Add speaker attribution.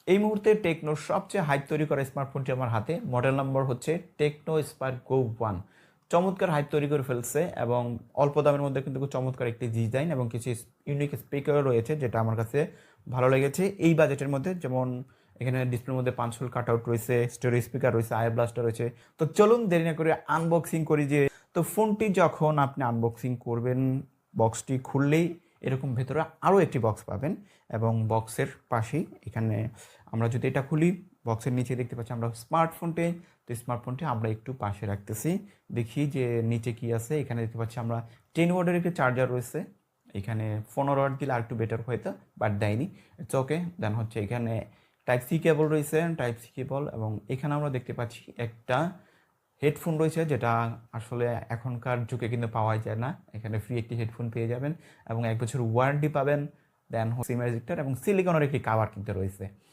Speaker 1: এই মুহূর্তে টেকনোর সবচেয়ে হাইপ তৈরি করা স্মার্টফোনটি আমার হাতে, মডেল নম্বর হচ্ছে টেকনো স্পার্ক গো 1। চমৎকার হাইপ তৈরি করে ফেলছে এবং অল্প দামের মধ্যে কিন্তু খুব চমৎকার একটি ডিজাইন এবং কিছু ইউনিক স্পিকারও রয়েছে, যেটা আমার কাছে ভালো লেগেছে এই বাজেটের মধ্যে। যেমন এখানে ডিসপ্লের মধ্যে 5 হোল কাট আউট রয়েছে, স্টোরেজ স্পিকার রয়েছে, আয়ার ব্লাস্টার রয়েছে। তো চলুন দেরি না করে আনবক্সিং করি। যে তো ফোনটি যখন আপনি আনবক্সিং করবেন, বক্সটি খুললেই এরকম ভেতরে আরও একটি বক্স পাবেন এবং বক্সের পাশেই এখানে আমরা যদি এটা খুলি, বক্সের নিচে দেখতে পাচ্ছি আমরা স্মার্টফোনটি। তো স্মার্টফোনটি আমরা একটু পাশে রাখতেছি, দেখি যে নিচে কি আছে। এখানে দেখতে পাচ্ছি আমরা 10 ওয়াটের একটি চার্জার রয়েছে। এখানে 15 ওয়াট দিলে আরেকটু বেটার হতো, বাট দেয়নি। It's okay. দেন হচ্ছে এখানে টাইপ সি কেবল রয়েছে, টাইপ সি কেবল। এবং এখানে আমরা দেখতে পাচ্ছি একটা হেডফোন রয়েছে, যেটা আসলে এখনকার যুগে কিন্তু পাওয়া যায় না। এখানে ফ্রি একটি হেডফোন পেয়ে যাবেন এবং 1 বছর ওয়ারেন্টি পাবেন। দেন সিম রেজিস্টার এবং সিলিকনের একটি কাভার কিনতে রয়েছে।